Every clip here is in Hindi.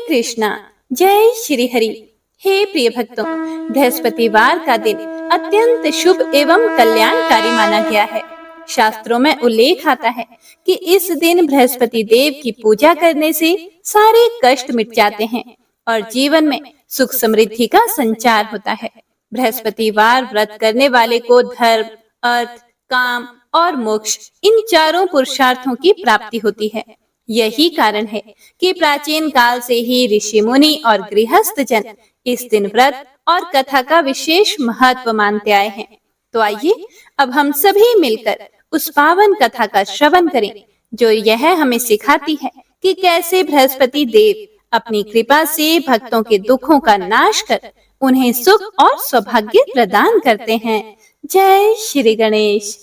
कृष्णा। जय श्री हरि। हे प्रिय भक्तों, बृहस्पतिवार का दिन अत्यंत शुभ एवं कल्याणकारी माना गया है। शास्त्रों में उल्लेख आता है कि इस दिन बृहस्पति देव की पूजा करने से सारे कष्ट मिट जाते हैं और जीवन में सुख समृद्धि का संचार होता है। बृहस्पतिवार व्रत करने वाले को धर्म, अर्थ, काम और मोक्ष इन चारों पुरुषार्थों की प्राप्ति होती है। यही कारण है कि प्राचीन काल से ही ऋषि मुनि और गृहस्थ जन इस दिन व्रत और कथा का विशेष महत्व मानते आए हैं। तो आइए अब हम सभी मिलकर उस पावन कथा का श्रवण करें, जो यह हमें सिखाती है कि कैसे बृहस्पति देव अपनी कृपा से भक्तों के दुखों का नाश कर उन्हें सुख और सौभाग्य प्रदान करते हैं। जय श्री गणेश।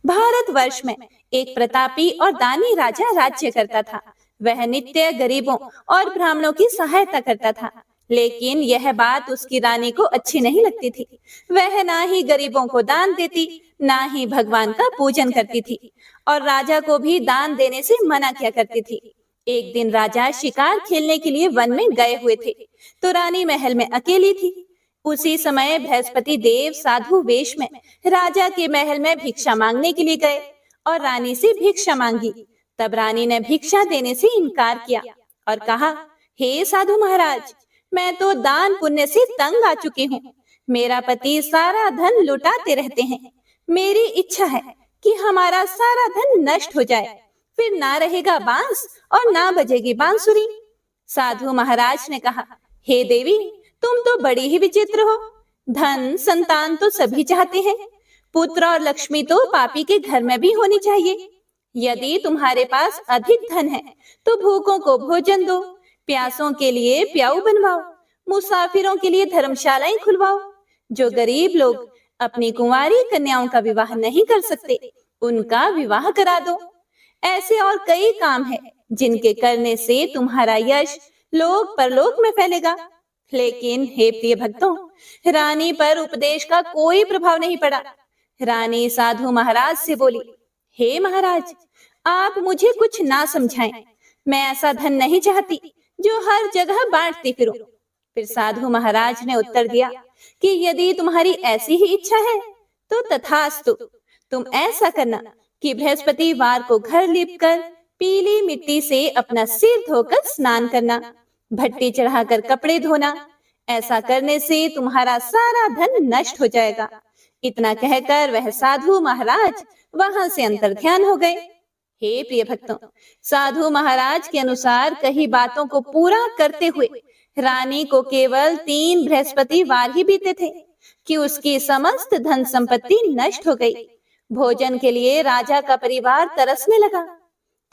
भारतवर्ष में एक प्रतापी और दानी राजा राज्य करता था। वह नित्य गरीबों और ब्राह्मणों की सहायता करता था, लेकिन यह बात उसकी रानी को अच्छी नहीं लगती थी। वह ना ही गरीबों को दान देती, ना ही भगवान का पूजन करती थी और राजा को भी दान देने से मना किया करती थी। एक दिन राजा शिकार खेलने के लिए वन में गए हुए थे, तो रानी महल में अकेली थी। उसी समय बृहस्पति देव साधु वेश में राजा के महल में भिक्षा मांगने के लिए गए और रानी से भिक्षा मांगी। तब रानी ने भिक्षा देने से इनकार किया और कहा, हे साधु महाराज, मैं तो दान पुण्य से तंग आ चुकी हूँ। मेरा पति सारा धन लुटाते रहते हैं। मेरी इच्छा है कि हमारा सारा धन नष्ट हो जाए, फिर ना रहेगा बांस और ना बजेगी बांसुरी। साधु महाराज ने कहा, हे देवी, तुम तो बड़ी ही विचित्र हो। धन संतान तो सभी चाहते हैं, पुत्र और लक्ष्मी तो पापी के घर में भी होनी चाहिए। यदि तुम्हारे पास अधिक धन है तो भूखों को भोजन दो, प्यासों के लिए प्याऊ बनवाओ, मुसाफिरों के लिए धर्मशालाएं खुलवाओ। जो गरीब लोग अपनी कुंवारी कन्याओं का विवाह नहीं कर सकते, उनका विवाह करा दो। ऐसे और कई काम है जिनके करने से तुम्हारा यश लोक परलोक में फैलेगा। लेकिन हे प्रिय भक्तों, रानी पर उपदेश का कोई प्रभाव नहीं पड़ा। रानी साधु महाराज से बोली, हे महाराज, आप मुझे कुछ ना समझाएं। मैं ऐसा धन नहीं चाहती जो हर जगह बांटती फिरूं। फिर साधु महाराज ने उत्तर दिया कि यदि तुम्हारी ऐसी ही इच्छा है तो तथास्तु। तुम ऐसा करना कि बृहस्पतिवार को घर लीपकर पीली मिट्टी से अपना सिर धोकर स्नान करना, भट्टी चढ़ाकर कपड़े धोना। ऐसा करने से तुम्हारा सारा धन नष्ट हो जाएगा। इतना कहकर वह साधु महाराज वहां से अंतर्ध्यान हो गए। हे प्रिय भक्तों, साधु महाराज के अनुसार कही बातों को पूरा करते हुए रानी को केवल 3 बृहस्पतिवार ही बीते थे कि उसकी समस्त धन संपत्ति नष्ट हो गई। भोजन के लिए राजा का परिवार तरसने लगा।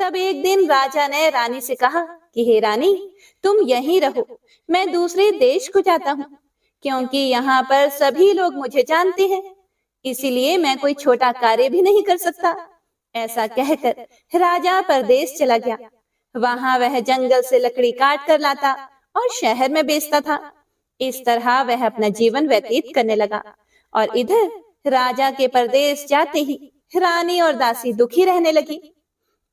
तब एक दिन राजा ने रानी से कहा कि हे रानी, तुम यहीं रहो, मैं दूसरे देश को जाता हूँ, क्योंकि यहाँ पर सभी लोग मुझे जानते हैं, इसीलिए मैं कोई छोटा कार्य भी नहीं कर सकता। ऐसा कहकर राजा परदेश चला गया। वहां वह जंगल से लकड़ी काट कर लाता और शहर में बेचता था। इस तरह वह अपना जीवन व्यतीत करने लगा। और इधर राजा के परदेश जाते ही रानी और दासी दुखी रहने लगी।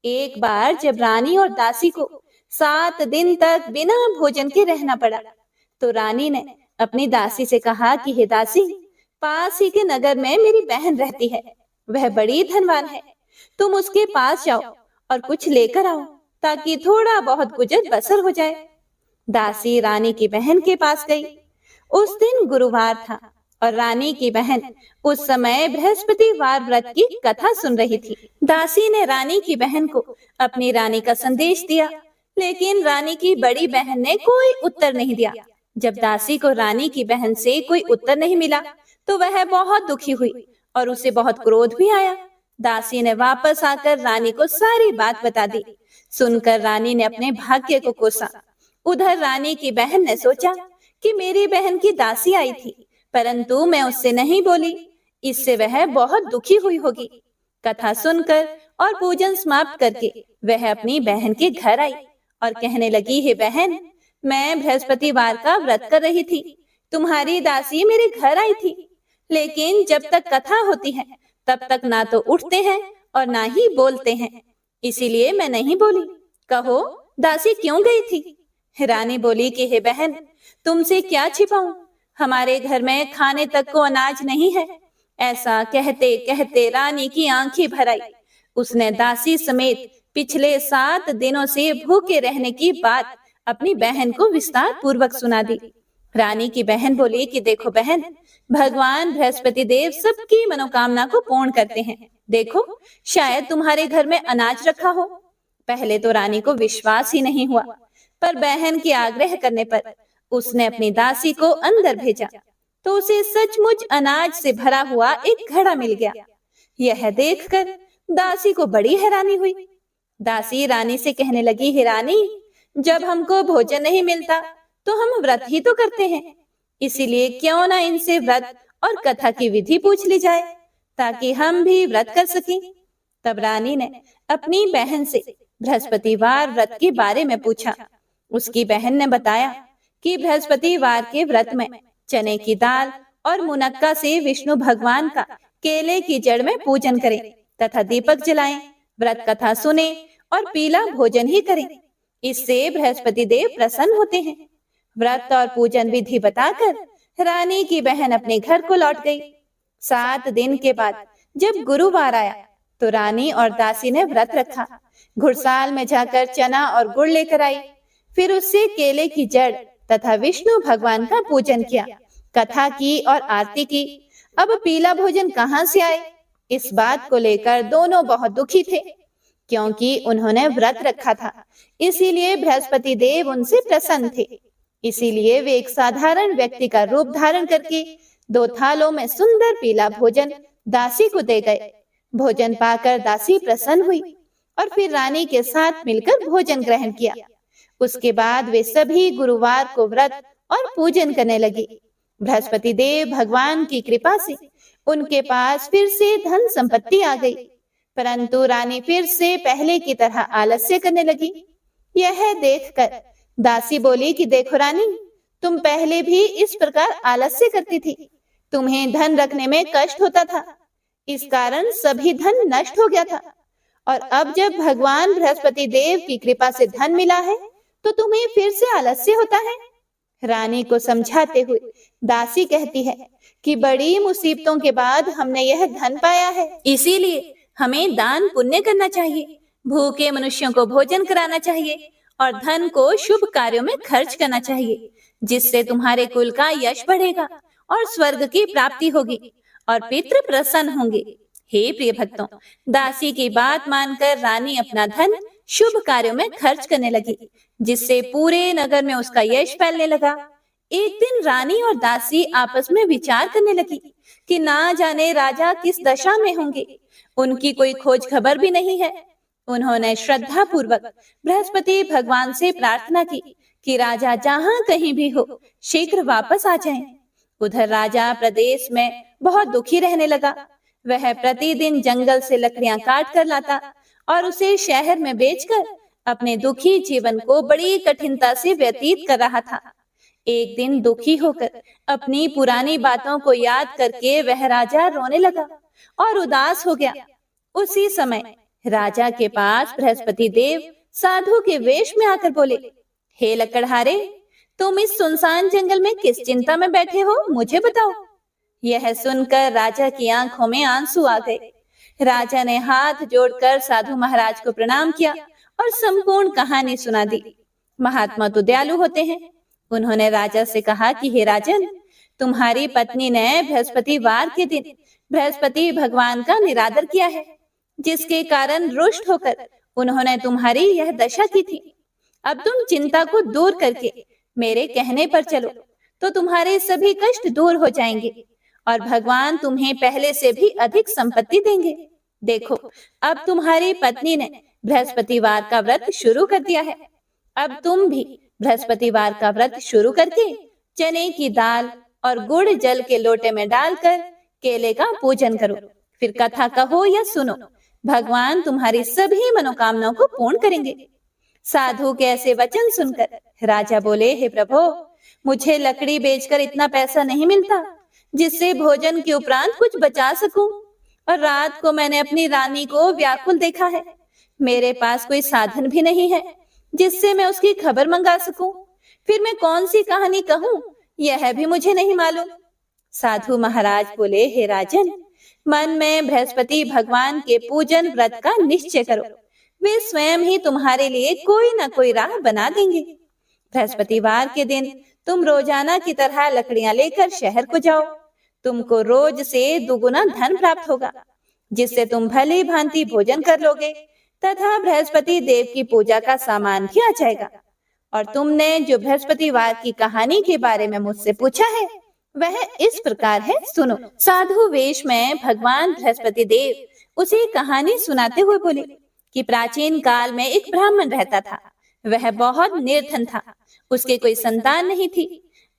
एक बार जब रानी और दासी को 7 दिन तक बिना भोजन के रहना पड़ा, तो रानी ने अपनी दासी से कहा कि हे दासी, पास ही के नगर में मेरी बहन रहती है, वह बड़ी धनवान है। तुम उसके पास जाओ और कुछ लेकर आओ, ताकि थोड़ा बहुत गुजर बसर हो जाए। दासी रानी की बहन के पास गई। उस दिन गुरुवार था और रानी की बहन उस समय बृहस्पतिवार व्रत की कथा सुन रही थी। दासी ने रानी की बहन को अपनी रानी का संदेश दिया, लेकिन रानी की बड़ी बहन ने कोई उत्तर नहीं दिया। जब दासी को रानी की बहन से कोई उत्तर नहीं मिला, तो वह बहुत दुखी हुई और उसे बहुत क्रोध भी आया। दासी ने वापस आकर रानी को सारी बात बता दी। सुनकर रानी ने अपने भाग्य को कोसा। उधर रानी की बहन ने सोचा कि मेरी बहन की दासी आई थी, परंतु मैं उससे नहीं बोली, इससे वह बहुत दुखी हुई होगी। कथा सुनकर और पूजन समाप्त करके वह अपनी बहन के घर आई और कहने लगी, हे बहन, मैं बृहस्पतिवार का व्रत कर रही थी, तुम्हारी दासी मेरे घर आई थी, लेकिन जब तक कथा होती है तब तक ना तो उठते हैं और ना ही बोलते हैं, इसीलिए मैं नहीं बोली। कहो, दासी क्यों गई थी? रानी बोली कि हे बहन, तुमसे क्या छिपाऊं, हमारे घर में खाने तक को अनाज नहीं है। ऐसा कहते कहते रानी की आंखें भर आई। उसने दासी समेत पिछले 7 दिनों से भूखे रहने की बात अपनी बहन को विस्तार पूर्वक सुना दी। रानी की बहन बोली कि देखो बहन, भगवान बृहस्पति देव सबकी मनोकामना को पूर्ण करते हैं। देखो, शायद तुम्हारे घर में अनाज रखा हो। पहले तो रानी को विश्वास ही नहीं हुआ, पर बहन के आग्रह करने पर उसने अपनी दासी को अंदर भेजा तो उसे सचमुच अनाज से भरा हुआ एक घड़ा मिल गया। यह देखकर दासी को बड़ी हैरानी हुई। दासी रानी से कहने लगी, हे रानी, जब हमको भोजन नहीं मिलता तो हम व्रत ही तो करते हैं, इसीलिए क्यों ना इनसे व्रत और कथा की विधि पूछ ली जाए ताकि हम भी व्रत कर सकें। तब रानी ने अपनी बहन से बृहस्पतिवार व्रत के बारे में पूछा। उसकी बहन ने बताया कि बृहस्पतिवार के व्रत में चने की दाल और मुनक्का से विष्णु भगवान का केले की जड़ में पूजन करें तथा दीपक जलाएं, व्रत कथा सुने और पीला भोजन ही करें। इससे बृहस्पति देव प्रसन्न होते हैं। व्रत और पूजन विधि बताकर रानी की बहन अपने घर को लौट गई। 7 दिन के बाद जब गुरुवार आया तो रानी और दासी ने व्रत रखा। घुड़साल में जाकर चना और गुड़ लेकर आई, फिर उससे केले की जड़ तथा विष्णु भगवान का पूजन किया, कथा की और आरती की। अब पीला भोजन कहाँ से आए, इस बात को लेकर दोनों बहुत दुखी थे, क्योंकि उन्होंने व्रत रखा था, इसीलिए बृहस्पति देव उनसे प्रसन्न थे। इसीलिए वे एक साधारण व्यक्ति का रूप धारण करके 2 थालों में सुंदर पीला भोजन दासी को दे गए। भोजन पाकर दासी प्रसन्न हुई और फिर रानी के साथ मिलकर भोजन ग्रहण किया। उसके बाद वे सभी गुरुवार को व्रत और पूजन करने लगे। बृहस्पति देव भगवान की कृपा से उनके पास फिर से धन संपत्ति आ गई, परंतु रानी फिर से पहले की तरह आलस्य करने लगी। यह देखकर दासी बोली कि देखो रानी, तुम पहले भी इस प्रकार आलस्य करती थी, तुम्हें धन रखने में कष्ट होता था, इस कारण सभी धन नष्ट हो गया था, और अब जब भगवान बृहस्पति देव की कृपा से धन मिला है तो तुम्हें फिर से आलस्य होता है। रानी को समझाते हुए दासी कहती है कि बड़ी मुसीबतों के बाद हमने यह धन पाया है, इसीलिए हमें दान पुण्य करना चाहिए, भूखे मनुष्यों को भोजन कराना चाहिए और धन को शुभ कार्यों में खर्च करना चाहिए, जिससे तुम्हारे कुल का यश बढ़ेगा और स्वर्ग की प्राप्ति होगी और पितृ प्रसन्न होंगे। हे प्रिय भक्तों, दासी की बात मानकर रानी अपना धन शुभ कार्यों में खर्च करने लगी, जिससे पूरे नगर में उसका यश फैलने लगा। एक दिन रानी और दासी आपस में विचार करने लगी कि ना जाने राजा किस दशा में होंगे, उनकी कोई खोज खबर भी नहीं है। उन्होंने श्रद्धा पूर्वक बृहस्पति भगवान से प्रार्थना की कि राजा जहाँ कहीं भी हो शीघ्र वापस आ जाएं। उधर राजा प्रदेश में बहुत दुखी रहने लगा। वह प्रतिदिन जंगल से लकड़ियां काट कर लाता और उसे शहर में बेचकर अपने दुखी जीवन को बड़ी कठिनता से व्यतीत कर रहा था। एक दिन दुखी होकर अपनी पुरानी बातों को याद करके वह राजा रोने लगा और उदास हो गया। उसी समय राजा के पास बृहस्पति देव साधु के वेश में आकर बोले, हे लकड़हारे, तुम इस सुनसान जंगल में किस चिंता में बैठे हो, मुझे बताओ। यह सुनकर राजा की आंखों में आंसू आ गए। राजा ने हाथ जोड़कर साधु महाराज को प्रणाम किया और संपूर्ण कहानी सुना दी। महात्मा तो दयालु होते हैं। उन्होंने राजा से कहा कि हे राजन, तुम्हारी पत्नी ने बृहस्पतिवार के दिन बृहस्पति भगवान का निरादर किया है, जिसके कारण रुष्ट होकर उन्होंने तुम्हारी यह दशा की थी। अब तुम चिंता को दूर करके मेरे कहने पर चलो तो तुम्हारे सभी कष्ट दूर हो जाएंगे और भगवान तुम्हें पहले से भी अधिक संपत्ति देंगे। देखो, अब तुम्हारी पत्नी ने बृहस्पतिवार का व्रत शुरू कर दिया है। अब तुम भी बृहस्पतिवार का व्रत शुरू करके चने की दाल और गुड़ जल के लोटे में डालकर केले का पूजन करो, फिर कथा कहो या सुनो, भगवान तुम्हारी सभी मनोकामनाओं को पूर्ण करेंगे। साधु के ऐसे वचन सुनकर राजा बोले, हे प्रभु, मुझे लकड़ी बेचकर इतना पैसा नहीं मिलता जिससे भोजन के उपरांत कुछ बचा सकूं, और रात को मैंने अपनी रानी को व्याकुल देखा है। मेरे पास कोई साधन भी नहीं है जिससे मैं उसकी खबर मंगा सकूं। फिर मैं कौन सी कहानी कहूँ, यह भी मुझे नहीं मालूम। साधु महाराज बोले, हे राजन, मन में बृहस्पति भगवान के पूजन व्रत का निश्चय करो, वे स्वयं ही तुम्हारे लिए कोई ना कोई राह बना देंगे। बृहस्पतिवार के दिन तुम रोजाना की तरह लकड़ियां लेकर शहर को जाओ। तुमको रोज से दुगुना धन प्राप्त होगा, जिससे तुम भली भांति भोजन कर लोगे तथा बृहस्पति देव की पूजा का सामान भी आ जाएगा। और तुमने जो बृहस्पतिवार की कहानी के बारे में मुझसे पूछा है, वह इस प्रकार है, सुनो। साधु वेश में भगवान बृहस्पति देव उसे कहानी सुनाते हुए बोले कि प्राचीन काल में एक ब्राह्मण रहता था। वह बहुत निर्धन था, उसके कोई संतान नहीं थी।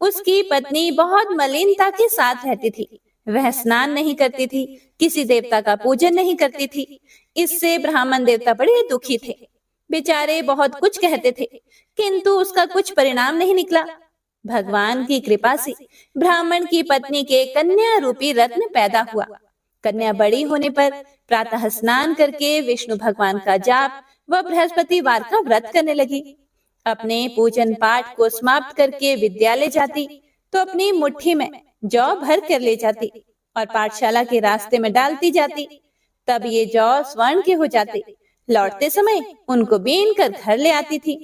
उसकी पत्नी बहुत मलिनता के साथ रहती थी। वह स्नान नहीं करती थी, किसी देवता का पूजन नहीं करती थी। इससे ब्राह्मण देवता बड़े दुखी थे। बेचारे बहुत कुछ कहते थे, किंतु उसका कुछ परिणाम नहीं निकला। भगवान की कृपा से ब्राह्मण की पत्नी के कन्या रूपी रत्न पैदा हुआ। कन्या बड़ी होने पर प्रातः स्नान करके विष्णु भगवान का जाप व बृहस्पतिवार का व्रत करने लगी। अपने पूजन पाठ को समाप्त करके विद्यालय जाती तो अपनी मुट्ठी में जौ भर कर ले जाती और पाठशाला के रास्ते में डालती जाती। तब ये जौ स्वर्ण के हो जाते। लौटते समय उनको बीन कर घर ले आती थी।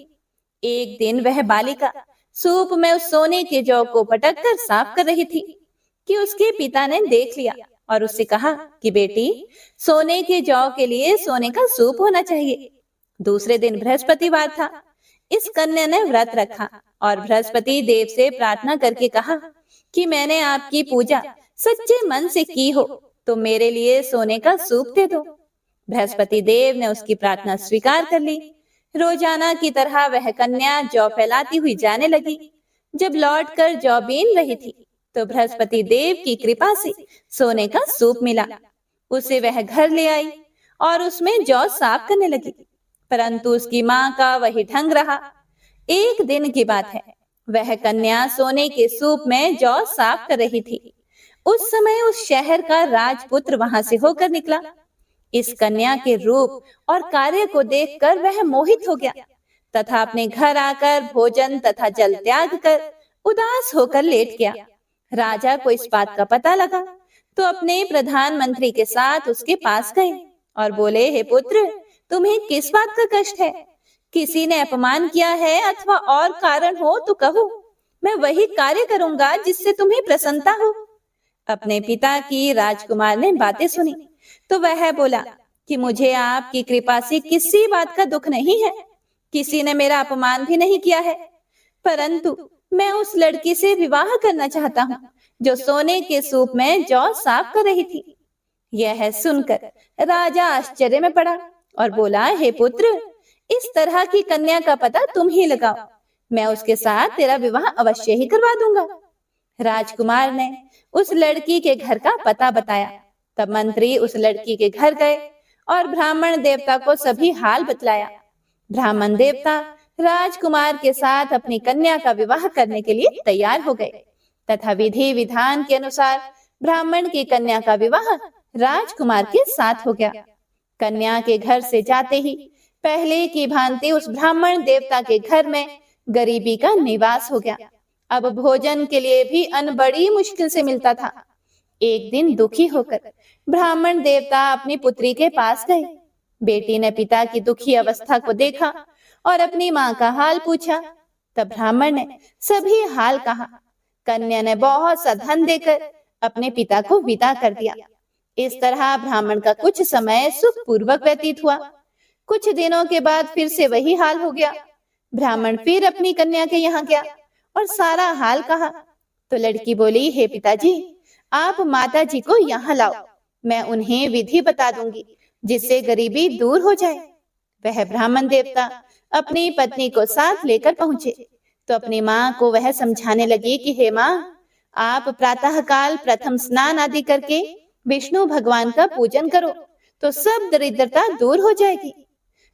एक दिन वह बालिका सूप में उस सोने के जौ को पटक कर साफ कर रही थी कि उसके पिता ने देख लिया और उससे कहा कि बेटी, सोने के जौ के लिए सोने का सूप होना चाहिए। दूसरे दिन बृहस्पतिवार था। इस कन्या ने व्रत रखा और बृहस्पति देव से प्रार्थना करके कहा कि मैंने आपकी पूजा सच्चे मन से की हो तो मेरे लिए सोने का सूप दे दो। बृहस्पति देव ने उसकी प्रार्थना स्वीकार कर ली। रोजाना की तरह वह कन्या जौ फैलाती हुई जाने लगी। जब लौटकर जौ बीन रही थी तो बृहस्पति देव की कृपा से सोने का सूप मिला। उसे वह घर ले आई और उसमें जौ साफ करने लगी, परंतु उसकी माँ का वही ढंग रहा। एक दिन की बात है, वह कन्या सोने के सूप में जौ साफ कर रही थी। उस समय उस शहर का राजपुत्र वहां से होकर निकला। इस कन्या के रूप और कार्य को देखकर वह मोहित हो गया तथा अपने घर आकर भोजन तथा जल त्याग कर उदास होकर लेट गया। राजा को इस बात का पता लगा तो अपने प्रधानमंत्री के साथ उसके पास गए और बोले, हे पुत्र, तुम्हें किस बात का कष्ट है? किसी ने अपमान किया है अथवा और कारण हो तो कहो, मैं वही कार्य करूंगा जिससे तुम्हें प्रसन्नता हो। अपने पिता की राजकुमार ने बातें सुनी तो वह बोला कि मुझे आपकी कृपा से किसी बात का दुख नहीं है। किसी ने मेरा अपमान भी नहीं किया है, परंतु मैं उस लड़की से विवाह करना चाहता हूँ जो सोने के सूप में जौ साफ कर रही थी। यह सुनकर राजा आश्चर्य में पड़ा और बोला, हे पुत्र, इस तरह की कन्या का पता तुम ही लगाओ, मैं उसके साथ तेरा विवाह अवश्य ही करवा दूंगा। राजकुमार ने उस लड़की के घर का पता बताया। तब मंत्री उस लड़की के घर गए और ब्राह्मण देवता को सभी हाल बतलाया। ब्राह्मण देवता राजकुमार के साथ अपनी कन्या का विवाह करने के लिए तैयार हो गए तथा विधि विधान के अनुसार ब्राह्मण की कन्या का विवाह राजकुमार के साथ हो गया। कन्या के घर से जाते ही पहले की भांति उस ब्राह्मण देवता के घर में गरीबी का निवास हो गया। अब भोजन के लिए भी अन्न बड़ी मुश्किल से मिलता था। एक दिन दुखी होकर ब्राह्मण देवता अपनी पुत्री के पास गए। बेटी ने पिता की दुखी अवस्था को देखा और अपनी माँ का हाल पूछा। तब ब्राह्मण ने सभी हाल कहा। कन्या ने बहुत सा धन देकर अपने पिता को विदा कर दिया। इस तरह ब्राह्मण का कुछ समय सुखपूर्वक व्यतीत हुआ। कुछ दिनों के बाद फिर से वही हाल हो गया। ब्राह्मण फिर अपनी कन्या के यहाँ गया और सारा हाल कहा तो लड़की बोली, हे पिताजी, आप माता जी को यहाँ लाओ, मैं उन्हें विधि बता दूंगी जिससे गरीबी दूर हो जाए। वह ब्राह्मण देवता अपनी पत्नी को साथ लेकर पहुंचे तो अपनी माँ को वह समझाने लगी कि हे माँ, आप प्रातः काल प्रथम स्नान आदि करके विष्णु भगवान का पूजन करो तो सब दरिद्रता दूर हो जाएगी।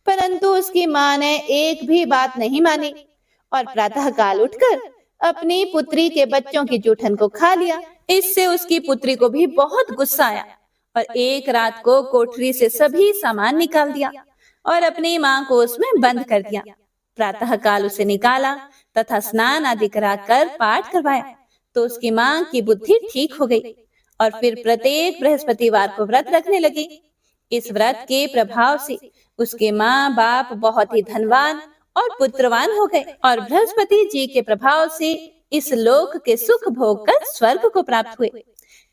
परंतु उसकी माँ ने एक भी बात नहीं मानी और प्रातः काल उठकर अपनी पुत्री के बच्चों की जूठन को खा लिया। इससे उसकी पुत्री को भी बहुत गुस्सा आया और एक रात को कोठरी से सभी सामान निकाल दिया और अपनी माँ को उसमें बंद कर दिया। प्रातः काल उसे निकाला तथा स्नान आदि कराकर पाठ करवाया तो उसकी माँ की बुद्धि ठीक हो गई और फिर प्रत्येक बृहस्पतिवार को व्रत रखने लगी। इस व्रत के प्रभाव से उसके माँ बाप बहुत ही धनवान और पुत्रवान हो गए और बृहस्पति जी के प्रभाव से इस लोक के सुख भोग कर स्वर्ग को प्राप्त हुए।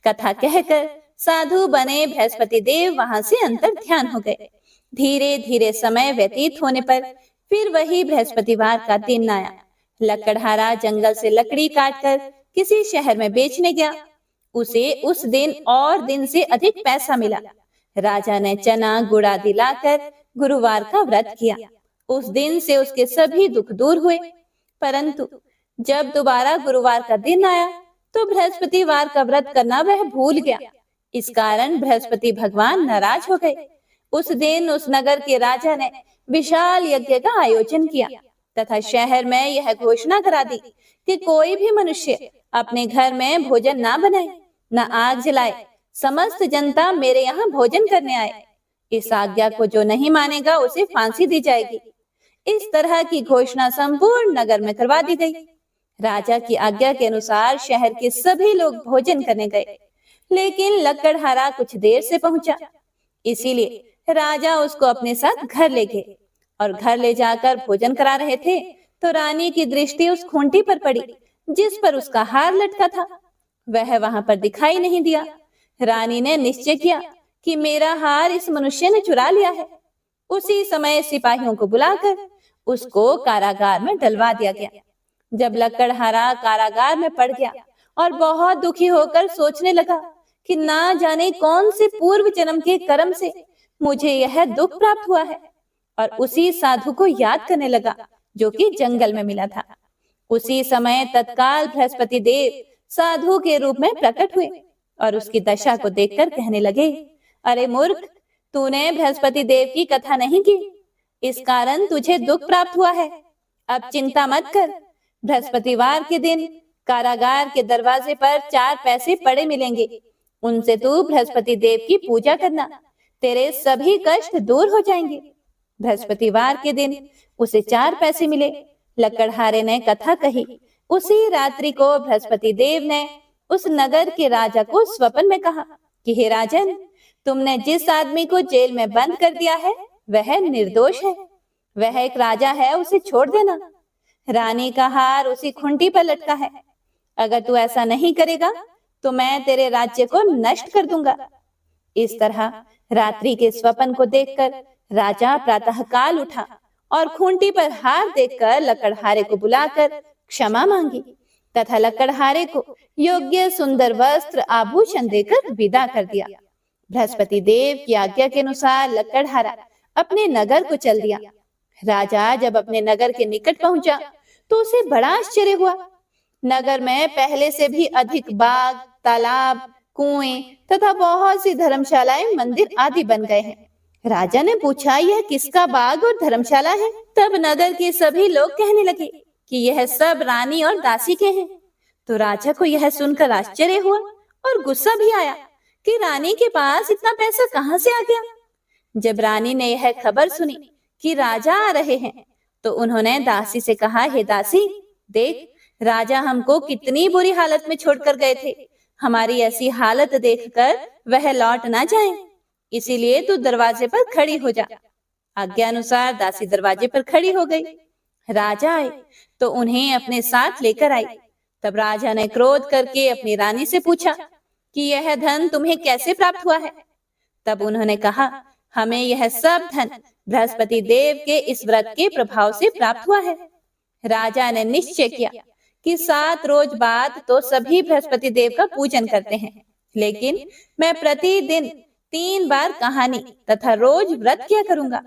कथा कहकर साधु बने बृहस्पति देव वहां से अंतर ध्यान हो गए। धीरे धीरे समय व्यतीत होने पर फिर वही बृहस्पतिवार का दिन आया। लकड़हारा जंगल से लकड़ी काटकर किसी शहर में बेचने गया। उसे उस दिन और दिन से अधिक पैसा मिला। राजा ने चना गुड़ आदि लाकर गुरुवार का व्रत किया। उस दिन से उसके सभी दुख दूर हुए। परंतु जब दोबारा गुरुवार का दिन आया तो बृहस्पतिवार का व्रत करना वह भूल गया। इस कारण बृहस्पति भगवान नाराज हो गए। उस दिन उस नगर के राजा ने विशाल यज्ञ का आयोजन किया तथा शहर में यह घोषणा करा दी कि कोई भी मनुष्य अपने घर में भोजन ना बनाए, न आग जलाए। समस्त जनता मेरे यहाँ भोजन करने आए। इस आज्ञा को जो नहीं मानेगा उसे फांसी दी जाएगी। इस तरह की घोषणा संपूर्ण नगर में करवा दी गई। राजा की आज्ञा के अनुसार शहर के सभी लोग भोजन करने गए, लेकिन लकड़हारा कुछ देर से पहुंचा। इसीलिए राजा उसको अपने साथ घर ले गए और घर ले जाकर भोजन करा रहे थे तो रानी की दृष्टि उस खूंटी पर पड़ी जिस पर उसका हार लटका था। वह वहां पर दिखाई नहीं दिया। रानी ने निश्चय किया कि मेरा हार इस मनुष्य ने चुरा लिया है। उसी समय सिपाहियों को बुलाकर उसको कारागार में डलवा दिया गया। जब लकड़हारा कारागार में पड़ गया और बहुत दुखी होकर सोचने लगा कि ना जाने कौन से पूर्व जन्म के कर्म से मुझे यह दुख प्राप्त हुआ है, और उसी साधु को याद करने लगा जो कि जंगल में मिला था। उसी समय तत्काल बृहस्पति देव साधु के रूप में प्रकट हुए और उसकी दशा को देखकर कहने लगे, अरे मूर्ख, तूने बृहस्पति देव की कथा नहीं की, इस कारण तुझे दुख प्राप्त हुआ है। अब चिंता मत कर। बृहस्पतिवार के दिन कारागार के दरवाजे पर 4 पैसे पड़े मिलेंगे। उनसे तू बृहस्पति देव की पूजा करना, तेरे सभी कष्ट दूर हो जाएंगे। बृहस्पतिवार के दिन उसे 4 पैसे मिले। लकड़हारे ने कथा कही। उसी रात्रि को बृहस्पति देव ने उस नगर के राजा को स्वप्न में कहा कि हे राजन, तुमने जिस आदमी को जेल में बंद कर दिया है वह निर्दोष है। वह एक राजा है, उसे छोड़ देना। रानी का हार उसी खूंटी पर लटका है। अगर तू ऐसा नहीं करेगा तो मैं तेरे राज्य को नष्ट कर दूंगा। इस तरह रात्रि के स्वप्न को देखकर राजा प्रातःकाल उठा और खूंटी पर हार देखकर लकड़हारे को बुलाकर क्षमा मांगी तथा लकड़हारे को योग्य सुंदर वस्त्र आभूषण देकर विदा कर दिया। बृहस्पति देव की आज्ञा के अनुसार लकड़हारा अपने नगर को चल दिया। राजा जब अपने नगर के निकट पहुंचा तो उसे बड़ा आश्चर्य हुआ। नगर में पहले से भी अधिक बाग, तालाब, कुएं तथा बहुत सी धर्मशालाएं, मंदिर आदि बन गए हैं। राजा ने पूछा, यह किसका बाग और धर्मशाला है? तब नगर के सभी लोग कहने लगे कि यह सब रानी और दासी के हैं। तो राजा को यह सुनकर आश्चर्य हुआ और गुस्सा भी आया कि रानी के पास इतना पैसा कहां से आ गया। जब रानी ने यह खबर सुनी कि राजा आ रहे हैं तो उन्होंने दासी से कहा, हे दासी, देख, राजा हमको कितनी बुरी हालत में छोड़कर गए थे। हमारी ऐसी हालत देखकर वह लौट ना जाए, इसीलिए तू दरवाजे पर खड़ी हो जा। आज्ञा अनुसार दासी दरवाजे पर खड़ी हो गई। राजा आए तो उन्हें अपने साथ लेकर आई। तब राजा ने क्रोध करके अपनी रानी से पूछा कि यह धन तुम्हें कैसे प्राप्त हुआ है? तब उन्होंने कहा, हमें यह सब धन बृहस्पति देव के इस व्रत के प्रभाव से प्राप्त हुआ है। राजा ने निश्चय किया कि 7 रोज बाद तो सभी बृहस्पति देव का पूजन करते हैं, लेकिन मैं प्रतिदिन 3 बार कहानी तथा रोज व्रत किया करूंगा।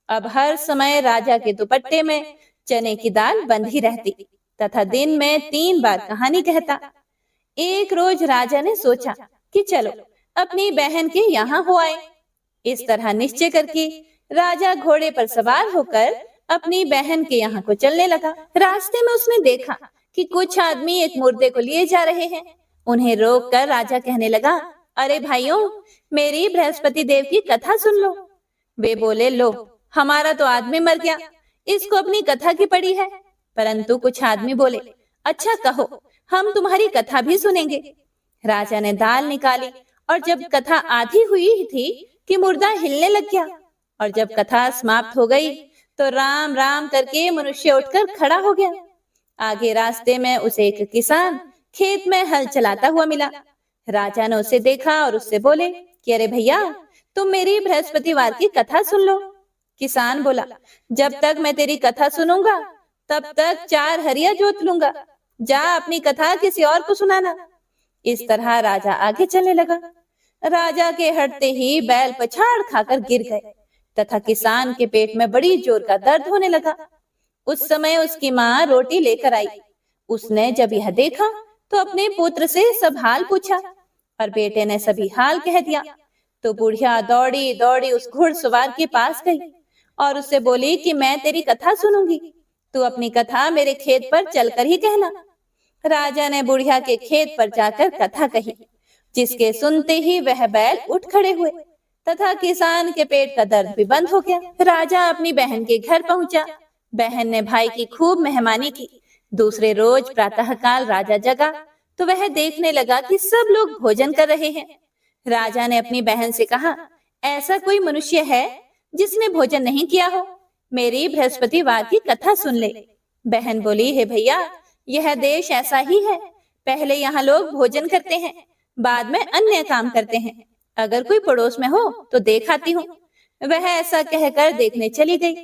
अब हर समय राजा के दुपट्टे में चने की दाल बंधी रहती तथा दिन में 3 बार कहानी कहता। एक रोज राजा ने सोचा कि चलो अपनी बहन के यहाँ हो आए। इस तरह निश्चय करके राजा घोड़े पर सवार होकर अपनी बहन के यहाँ को चलने लगा। रास्ते में उसने देखा कि कुछ आदमी एक मुर्दे को लिए जा रहे हैं। उन्हें रोककर राजा कहने लगा, अरे भाइयों, मेरी बृहस्पति देव की कथा सुन लो। वे बोले, लो, हमारा तो आदमी मर गया, इसको अपनी कथा की पड़ी है। परंतु कुछ आदमी बोले, अच्छा कहो, हम तुम्हारी कथा भी सुनेंगे। राजा ने दाल निकाली और जब कथा आधी हुई थी कि मुर्दा हिलने लग गया, और जब कथा समाप्त हो गई तो राम राम करके मनुष्य उठकर खड़ा हो गया। आगे रास्ते में उसे एक किसान खेत में हल चलाता हुआ मिला। राजा ने उसे देखा और उससे बोले कि अरे भैया, तुम मेरी बृहस्पतिवार की कथा सुन लो। किसान बोला, जब तक मैं तेरी कथा सुनूंगा तब तक 4 हरिया जोत लूंगा। जा अपनी कथा किसी और को सुनाना। इस तरह राजा आगे चलने लगा। राजा के हटते ही बैल पछाड़ खाकर गिर गए तथा किसान के पेट में बड़ी जोर का दर्द होने लगा। उस समय उसकी माँ रोटी लेकर आई। उसने जब यह देखा तो अपने पुत्र से सब हाल पूछा और बेटे ने सभी हाल कह दिया। तो बुढ़िया दौड़ी दौड़ी उस घुड़सवार के पास गई और उससे बोली कि मैं तेरी कथा सुनूंगी, तू अपनी कथा मेरे खेत पर चलकर ही कहना। राजा ने बुढ़िया के खेत पर जाकर कथा कही, जिसके सुनते ही वह बैल उठ खड़े हुए तथा किसान के पेट का दर्द भी बंद हो गया। राजा अपनी बहन के घर पहुंचा। बहन ने भाई की खूब मेहमानी की। दूसरे रोज प्रातःकाल राजा जगा तो वह देखने लगा कि सब लोग भोजन कर रहे हैं। राजा ने अपनी बहन से कहा, ऐसा कोई मनुष्य है जिसने भोजन नहीं किया हो? मेरी बृहस्पतिवार की कथा सुन ले। बहन बोली, हे भैया, यह देश ऐसा ही है। पहले यहाँ लोग भोजन करते हैं, बाद में अन्य काम करते हैं। अगर कोई पड़ोस में हो तो देख आती हूँ। वह ऐसा कहकर देखने चली गई,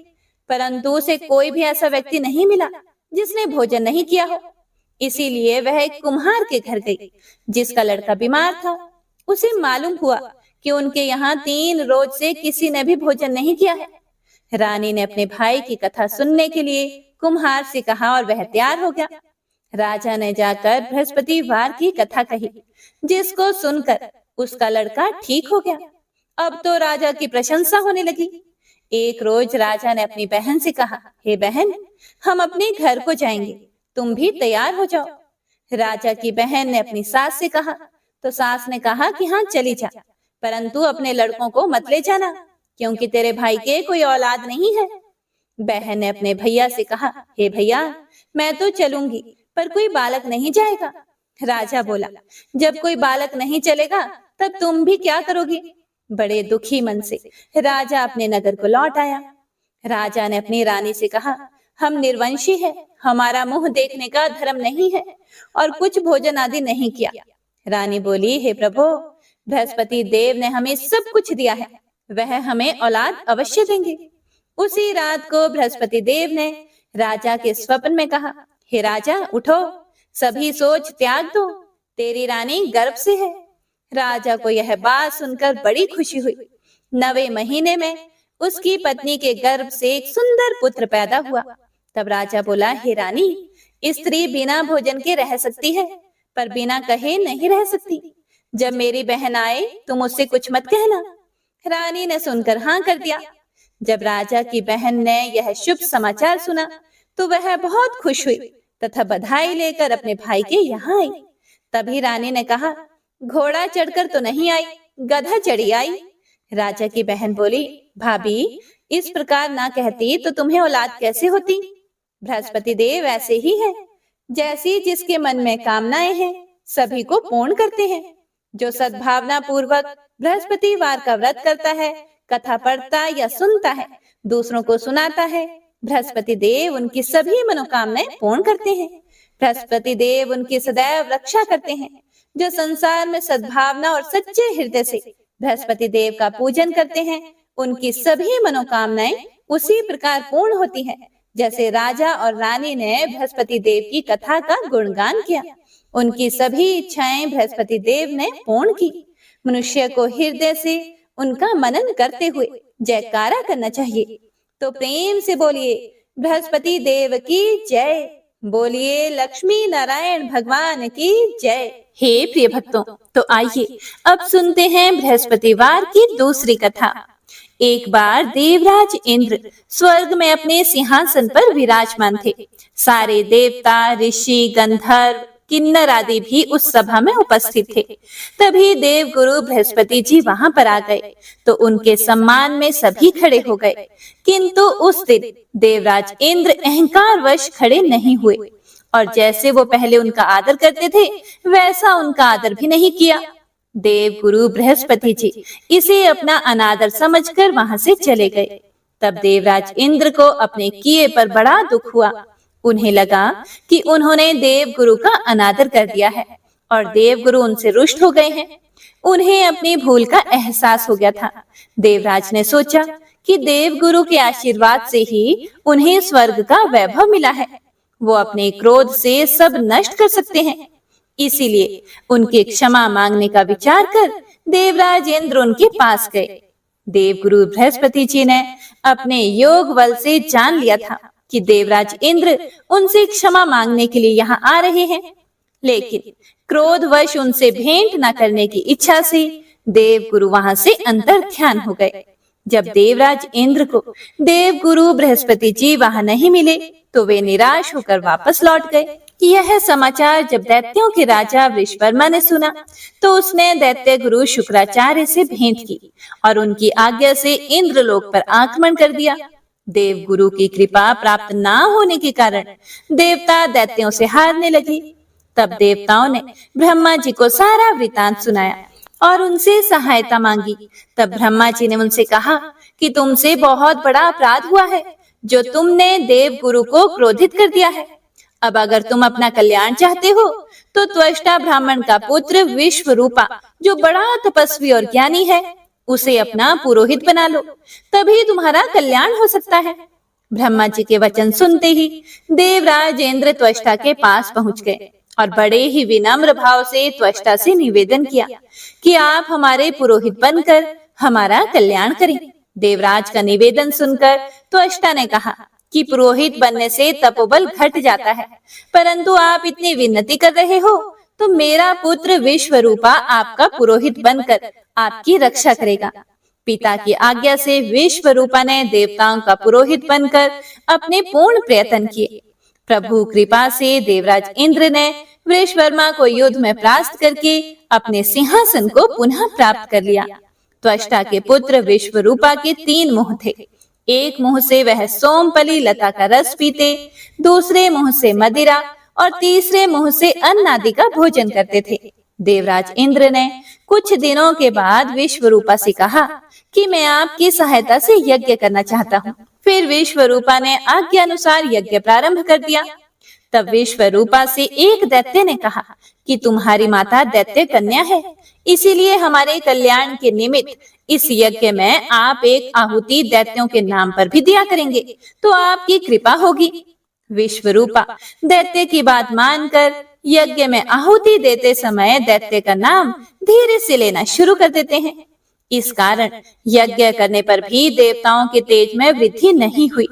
परंतु उसे कोई भी ऐसा व्यक्ति नहीं मिला जिसने भोजन नहीं किया हो। इसीलिए वह एक कुम्हार के घर गई, जिसका लड़का बीमार था। उसे मालूम हुआ कि उनके यहाँ 3 रोज से किसी ने भी भोजन नहीं किया है। रानी ने अपने भाई की कथा सुनने के लिए कुम्हार से कहा और वह तैयार हो गया। राजा ने जाकर बृहस्पतिवार की कथा कही, जिसको सुनकर उसका लड़का ठीक हो गया। अब तो राजा की प्रशंसा होने लगी। एक रोज राजा ने अपनी बहन से कहा, हे बहन, हम अपने घर को जाएंगे, तुम भी तैयार हो जाओ। राजा की बहन ने अपनी सास से कहा तो सास ने कहा कि हाँ चली जा, परंतु अपने लड़कों को मत ले जाना, क्योंकि तेरे भाई के कोई औलाद नहीं है। बहन ने अपने भैया से कहा, हे भैया, मैं तो चलूंगी, पर कोई बालक नहीं जाएगा। राजा बोला, जब कोई बालक नहीं चलेगा तब तुम भी क्या करोगी? बड़े दुखी मन से राजा अपने नगर को लौट आया। राजा ने अपनी रानी से कहा, हम निर्वंशी हैं, हमारा मुंह देखने का धर्म नहीं है और कुछ भोजन आदि नहीं किया। रानी बोली, हे प्रभु, बृहस्पति देव ने हमें सब कुछ दिया है, वह हमें औलाद अवश्य देंगे। उसी रात को बृहस्पति देव ने राजा के स्वप्न में कहा, हे राजा, उठो, सभी सोच त्याग दो, तेरी रानी गर्भ से है। राजा को यह बात सुनकर बड़ी खुशी हुई। 9वें महीने में उसकी पत्नी के गर्भ से एक सुंदर पुत्र पैदा हुआ। तब राजा बोला, हे रानी, स्त्री बिना भोजन के रह सकती है, पर बिना कहे नहीं रह सकती। जब मेरी बहन आए तुम उससे कुछ मत कहना। रानी ने सुनकर हाँ कर दिया। जब राजा की बहन ने यह शुभ समाचार सुना तो वह बहुत खुश हुई तथा बधाई लेकर अपने भाई के यहाँ आई। तभी रानी ने कहा, घोड़ा चढ़कर तो नहीं आई, गधा चढ़ी आई। राजा की बहन बोली, भाभी, इस प्रकार ना कहती तो तुम्हें औलाद कैसे होती? बृहस्पति देव ऐसे ही है, जैसी जिसके मन में कामनाएं हैं सभी को पूर्ण करते हैं। जो सद्भावना पूर्वक बृहस्पतिवार का व्रत करता है, कथा पढ़ता या सुनता है, दूसरों को सुनाता है, बृहस्पति देव उनकी सभी मनोकामनाएं पूर्ण करते हैं। बृहस्पति देव उनकी सदैव रक्षा करते हैं। जो संसार में सद्भावना और सच्चे हृदय से बृहस्पति देव का पूजन करते हैं, उनकी सभी मनोकामनाएं उसी प्रकार पूर्ण होती हैं, जैसे राजा और रानी ने बृहस्पति देव की कथा का गुणगान किया। उनकी सभी इच्छाएं बृहस्पति देव ने पूर्ण की। मनुष्य को हृदय से उनका मनन करते हुए जयकारा करना चाहिए। तो प्रेम से बोलिए, बृहस्पति देव की जय। बोलिए, लक्ष्मी नारायण भगवान की जय। हे प्रिय भक्तों, तो आइए अब सुनते हैं बृहस्पतिवार की दूसरी कथा। एक बार देवराज इंद्र स्वर्ग में अपने सिंहासन पर विराजमान थे। सारे देवता, ऋषि, गंधर्व किन्नर आदि भी उस सभा में उपस्थित थे। तभी देव गुरु बृहस्पति जी वहां पर आ गए तो उनके सम्मान में सभी खड़े हो गए, किंतु उस दिन देवराज इंद्र अहंकारवश खड़े नहीं हुए और जैसे वो पहले उनका आदर करते थे वैसा उनका आदर भी नहीं किया। देव गुरु बृहस्पति जी इसे अपना अनादर समझकर वहां से चले गए। तब देवराज इंद्र को अपने किए पर बड़ा दुख हुआ। उन्हें लगा कि उन्होंने देव गुरु का अनादर कर दिया है और देव गुरु उनसे रुष्ट हो गए हैं। उन्हें अपनी भूल का एहसास हो गया था। देवराज ने सोचा कि देव गुरु के आशीर्वाद से ही उन्हें स्वर्ग का वैभव मिला है, वो अपने क्रोध से सब नष्ट कर सकते हैं। इसीलिए उनके क्षमा मांगने का विचार कर देवराज इंद्र उनके पास गए। देव गुरु बृहस्पति जी ने अपने योग बल से जान लिया था कि देवराज इंद्र उनसे क्षमा मांगने के लिए यहाँ आ रहे हैं, लेकिन क्रोधवश उनसे भेंट न करने की इच्छा से देव गुरु वहां से अंतर ध्यान हो गए। जब देवराज इंद्र को देव गुरु बृहस्पति जी वहां नहीं मिले तो वे निराश होकर वापस लौट गए। यह समाचार जब दैत्यों के राजा वृषवर्मा ने सुना तो उसने दैत्य गुरु शुक्राचार्य से भेंट की और उनकी आज्ञा से इंद्रलोक पर आक्रमण कर दिया। देव गुरु की कृपा प्राप्त न होने के कारण देवता दैत्यों से हारने लगे। तब देवताओं ने ब्रह्मा जी को सारा वृतांत सुनाया और उनसे सहायता मांगी। तब ब्रह्मा जी ने उनसे कहा कि तुमसे बहुत बड़ा अपराध हुआ है जो तुमने देव गुरु को क्रोधित कर दिया है। अब अगर तुम अपना कल्याण चाहते हो तो त्वष्टा ब्राह्मण का पुत्र विश्वरूपा जो बड़ा तपस्वी और ज्ञानी है उसे अपना पुरोहित बना लो, तभी तुम्हारा कल्याण हो सकता है। ब्रह्मा जी के वचन सुनते ही देवराज इंद्र त्वष्टा के पास पहुंच गए और बड़े ही विनम्र भाव से त्वष्टा से निवेदन किया कि आप हमारे पुरोहित बनकर हमारा कल्याण करें। देवराज का निवेदन सुनकर त्वष्टा ने कहा कि पुरोहित बनने से तपोबल घट जाता है, परंतु आप इतनी विनती कर रहे हो तो मेरा पुत्र विश्वरूपा आपका पुरोहित बनकर आपकी रक्षा करेगा। पिता की आज्ञा से विश्वरूपा ने देवताओं का पुरोहित बनकर अपने पूर्ण प्रयत्न किए। प्रभु कृपा से देवराज इंद्र ने वृषवर्मा को युद्ध में परास्त करके अपने सिंहासन को पुनः प्राप्त कर लिया। त्वष्टा के पुत्र विश्वरूपा के 3 मुंह थे। एक मुंह से वह सोमपली लता का रस पीते, दूसरे मुंह से मदिरा और तीसरे मुंह से अन्न आदि का भोजन करते थे। देवराज इंद्र ने कुछ दिनों के बाद विश्वरूपा से कहा कि मैं आपकी सहायता से यज्ञ करना चाहता हूँ। फिर विश्वरूपा ने आज्ञा अनुसार यज्ञ प्रारंभ कर दिया। तब विश्वरूपा से एक दैत्य ने कहा कि तुम्हारी माता दैत्य कन्या है, इसीलिए हमारे कल्याण के निमित्त इस यज्ञ में आप एक आहुति दैत्यों के नाम पर भी दिया करेंगे तो आपकी कृपा होगी। विश्वरूपा दैत्य की बात मानकर यज्ञ में आहुति देते समय दैत्य का नाम धीरे से लेना शुरू कर देते हैं। इस कारण यज्ञ करने पर भी देवताओं के तेज में वृद्धि नहीं हुई।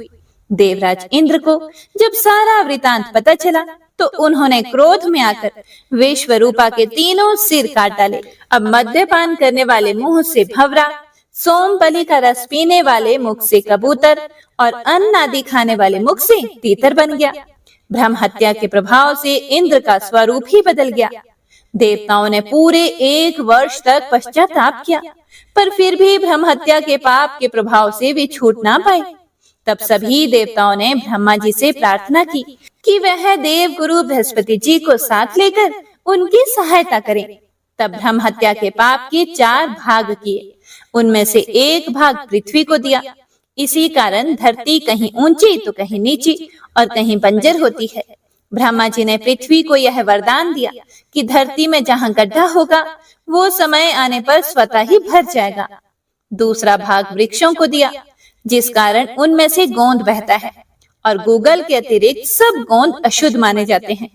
देवराज इंद्र को जब सारा वृतांत पता चला तो उन्होंने क्रोध में आकर विश्वरूपा के 3 सिर काट डाले। अब मद्यपान करने वाले मुंह से भंवरा, सोमबलि का रस पीने वाले मुख से कबूतर और अन्न आदि खाने वाले मुख से तीतर बन गया। ब्रह्म हत्या के प्रभाव से इंद्र का स्वरूप ही बदल गया। देवताओं ने पूरे 1 वर्ष तक पश्चाताप किया, पर फिर भी ब्रह्म हत्या के पाप के प्रभाव से वे छूट ना पाए। तब सभी देवताओं ने ब्रह्मा जी से प्रार्थना की कि वह देव गुरु बृहस्पति जी को साथ लेकर उनकी सहायता करें। तब ब्रह्म हत्या के पाप के 4 भाग किए, उनमें से 1 भाग पृथ्वी को दिया। इसी कारण धरती कहीं ऊंची तो कहीं नीची और कहीं बंजर होती है। ब्रह्मा जी ने पृथ्वी को यह वरदान दिया कि धरती में जहाँ गड्ढा होगा वो समय आने पर स्वतः ही भर जाएगा। दूसरा भाग वृक्षों को दिया, जिस कारण उनमें से गोंद बहता है और गूगल के अतिरिक्त सब गोंद अशुद्ध माने जाते हैं।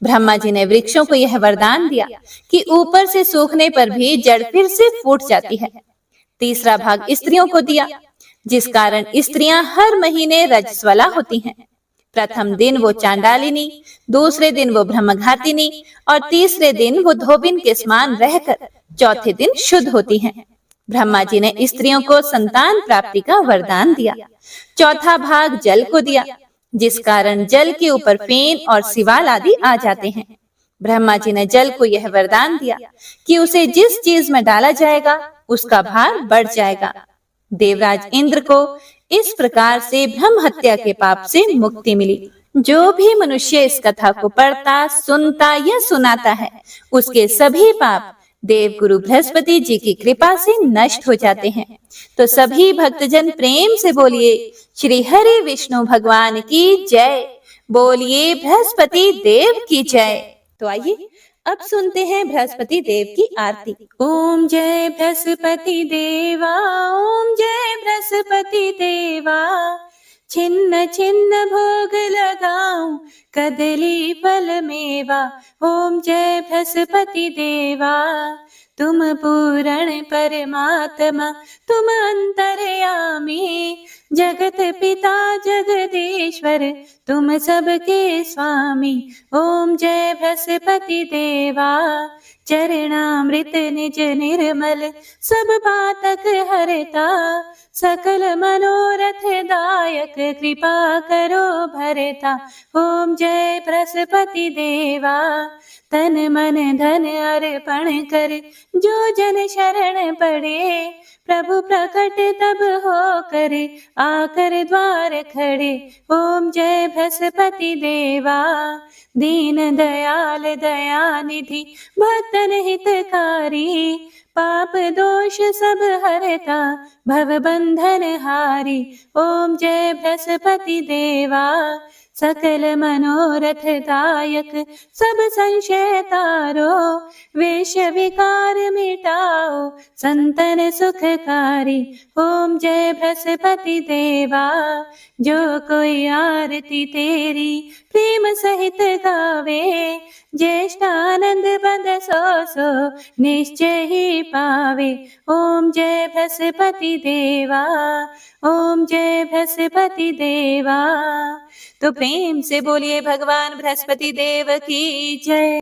ब्रह्मा जी ने वृक्षों को यह वरदान दिया कि ऊपर से सूखने पर भी जड़ फिर से फूट जाती है। तीसरा भाग स्त्रियों को दिया, जिस कारण स्त्रियां हर महीने रजस्वला होती हैं। प्रथम दिन वो चांडालिनी, दूसरे दिन वो ब्रह्मघातिनी और तीसरे दिन वो धोबिन के समान रहकर चौथे दिन शुद्ध होती हैं। ब्रह्मा जी ने स्त्रियों को संतान प्राप्ति का वरदान दिया। चौथा भाग जल को दिया, जिस कारण जल के ऊपर फेन और सिवाल आदि आ जाते हैं। ब्रह्मा जी ने जल को यह वरदान दिया कि उसे जिस चीज में डाला जाएगा उसका भार बढ़ जाएगा। देवराज इंद्र को इस प्रकार से ब्रह्म हत्या के पाप से मुक्ति मिली। जो भी मनुष्य इस कथा को पढ़ता, सुनता या सुनाता है, उसके सभी पाप देव गुरु बृहस्पति जी की कृपा से नष्ट हो जाते हैं। तो सभी भक्तजन प्रेम से बोलिए श्री हरि विष्णु भगवान की जय, बोलिए बृहस्पति देव की जय। तो आइए अब सुनते हैं बृहस्पति देव की आरती। ओम जय बृहस्पति देवा, ओम जय बृहस्पति देवा, छिन्न छिन्न भोग लगाऊं कदली फल मेवा। ओम जय बृहस्पति देवा, तुम पूर्ण परमात्मा, तुम अंतर्यामी, जगत पिता जगदीश्वर, तुम सबके स्वामी। ओम जय बृहस्पति देवा, चरणामृत निज निर्मल, सब पातक हरता, सकल मनोरथ दायक, कृपा करो भरता। ओम जय बृहस्पति देवा, तन मन धन अर्पण कर, जो जन शरण पड़े, प्रभु प्रकट तब हो करे, आकर द्वार खड़े। ओम जय बृहस्पति देवा, दीन दयाल दयानिधि, भक्तन हितकारी, पाप दोष सब हरता, भव बंधन हारी। ओम जय बृहस्पति देवा, सकल मनोरथ दायक, सब संशय तारो, वेश विकार मिटाओ, संतन सुखकारी। ओम जय बृहस्पति देवा, जो कोई आरती तेरी प्रेम सहित गावे, ज्येष्ठानंद बंद सो निश्चय ही पावे। ओम जय बृहस्पति देवा, ओम जय बृहस्पति देवा। तो प्रेम से बोलिए भगवान बृहस्पति देव की जय।